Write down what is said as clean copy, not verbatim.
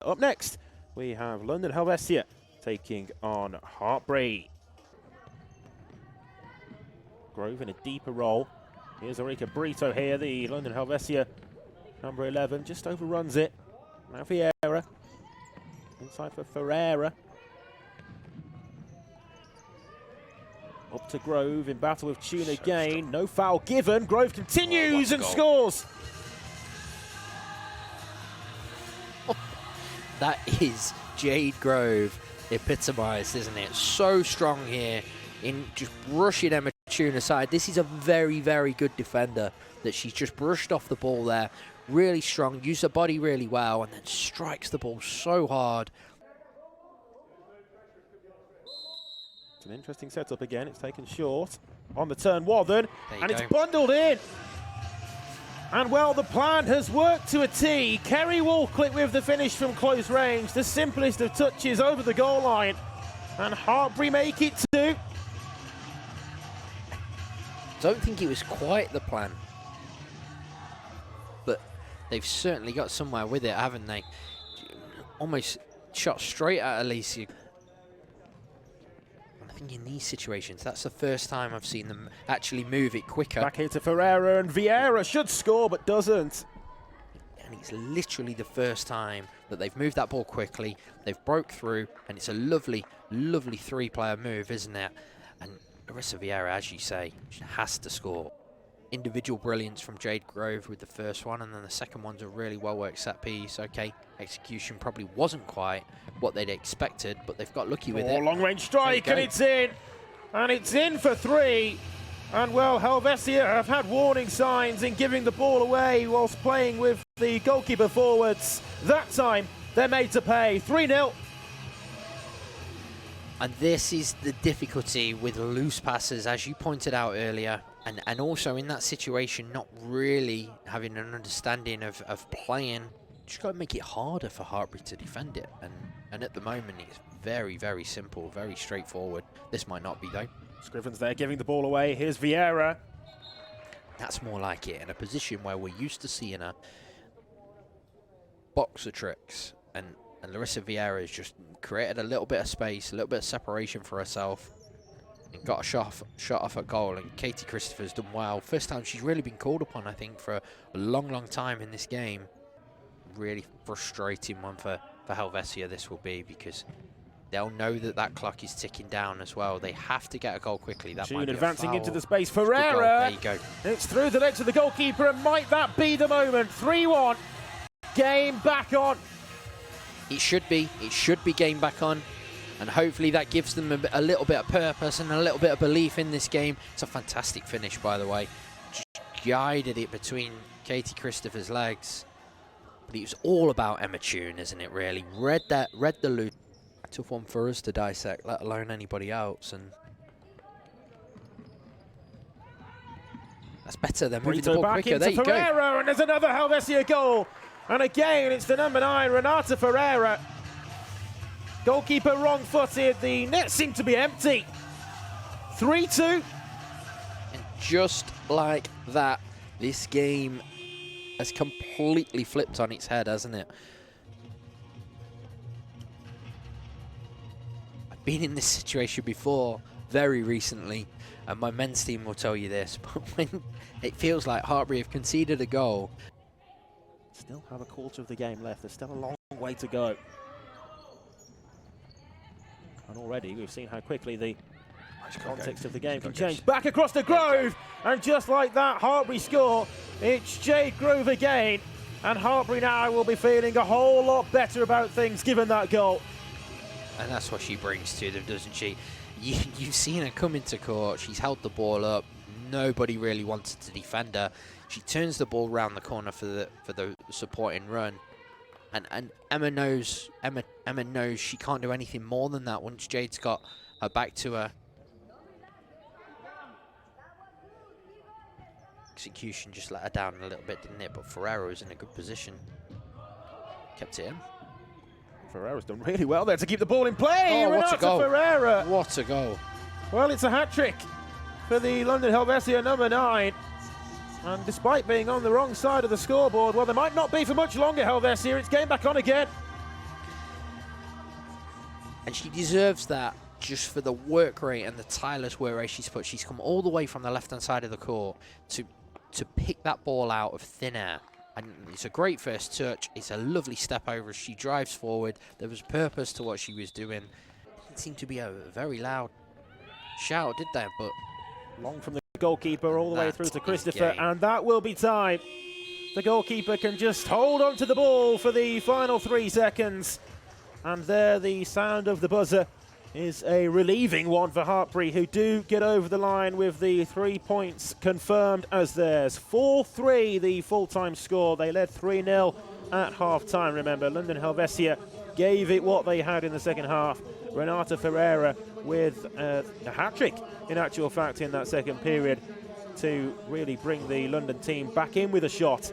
Up next, we have London Helvecia taking on Hartpury. Grove in a deeper role. Here's Ulrika Brito here, the London Helvecia number 11, just overruns it. Now Vieira, inside for Ferreira. Up to Grove in battle with Tune again. No foul given. Grove continues and scores. That is Jade Grove epitomised, isn't it? So strong here in just brushing Emma Tune aside. This is a very, very good defender that she's just brushed off the ball there. Really strong, used her body really well, and then strikes the ball so hard. It's an interesting setup again. It's taken short on the turn, Wathen, and it's go. bundled in. And well, the plan has worked to a T. Kerry Walcliffe with the finish from close range. The simplest of touches over the goal line. And Hartpury make it two. Don't think it was quite the plan, but they've certainly got somewhere with it, haven't they? Almost shot straight at Alicia. I think in these situations, that's the first time I've seen them actually move it quicker. Back here to Ferreira, and Vieira should score but doesn't. And it's literally the first time that they've moved that ball quickly, they've broke through, and it's a lovely, lovely three-player move, isn't it? And Larissa Vieira, as you say, she has to score. Individual brilliance from Jade Grove with the first one, and then the second one's a really well-worked set piece. Okay, execution probably wasn't quite what they'd expected, but they've got lucky with it. Long-range strike, and it's in. And it's in for three. And well, Helvecia have had warning signs in giving the ball away whilst playing with the goalkeeper forwards. That time, they're made to pay. 3-0. And this is the difficulty with loose passes, as you pointed out earlier. And also in that situation, not really having an understanding of playing. Just got to make it harder for Hartpury to defend it. And at the moment, it's very, very simple, very straightforward. This might not be, though. Scriven's there giving the ball away. Here's Vieira. That's more like it, in a position where we're used to seeing her box the tricks. And Larissa Vieira has just created a little bit of space, a little bit of separation for herself, and got a shot off at goal. And Katie Christopher's done well. First time she's really been called upon, I think, for a long, long time in this game. Really frustrating one for Helvecia this will be, because they'll know that that clock is ticking down as well. They have to get a goal quickly. That might be advancing a foul. into the space. Ferreira. There you go. It's through the legs of the goalkeeper, and might that be the moment? 3-1. Game back on. It should be. It should be game back on. And hopefully that gives them a little bit of purpose and a little bit of belief in this game. It's a fantastic finish, by the way. Just guided it between Katie Christopher's legs. But it was all about Emma Tune, isn't it, really? Read the loop. Tough one for us to dissect, let alone anybody else. And that's better than moving the ball quicker. There you Ferreira, go. And there's another Helvecia goal. And again, it's the number 9, Renata Ferreira. Goalkeeper wrong-footed. The net seemed to be empty. 3-2. And just like that, this game has completely flipped on its head, hasn't it? I've been in this situation before, very recently, and my men's team will tell you this, but when it feels like Hartpury have conceded a goal. Still have a quarter of the game left. There's still a long way to go. And already we've seen how quickly the context of the game can change. Back across the Grove, and just like that, Hartpury score. It's Jade Grove again, and Hartpury now will be feeling a whole lot better about things given that goal. And that's what she brings to them, doesn't she? You've seen her come into court. She's held the ball up. Nobody really wanted to defend her. She turns the ball around the corner for the supporting run. And Emma knows she can't do anything more than that once Jade's got her back to her. Execution just let her down a little bit, didn't it? But Ferreira was in a good position. Kept it in. Ferreira's done really well there to keep the ball in play. Oh, what a goal. Ferreira. What a goal. Well, it's a hat-trick for the London Helvecia number 9. And despite being on the wrong side of the scoreboard, well, they might not be for much longer, Helvecia. It's game back on again. And she deserves that just for the work rate and the tireless work rate she's put. She's come all the way from the left-hand side of the court to pick that ball out of thin air. And it's a great first touch. It's a lovely step over as she drives forward. There was purpose to what she was doing. It seemed to be a very loud shout, did they? But long from the goalkeeper all the way through to Christopher, and that will be time. The goalkeeper can just hold on to the ball for the final 3 seconds. And there, the sound of the buzzer is a relieving one for Hartpury, who do get over the line with the 3 points confirmed as theirs. 4-3 the full-time score. They led 3-0 at half-time. Remember, London Helvecia gave it what they had in the second half. Renata Ferreira with a hat-trick, in actual fact, in that second period to really bring the London team back in with a shot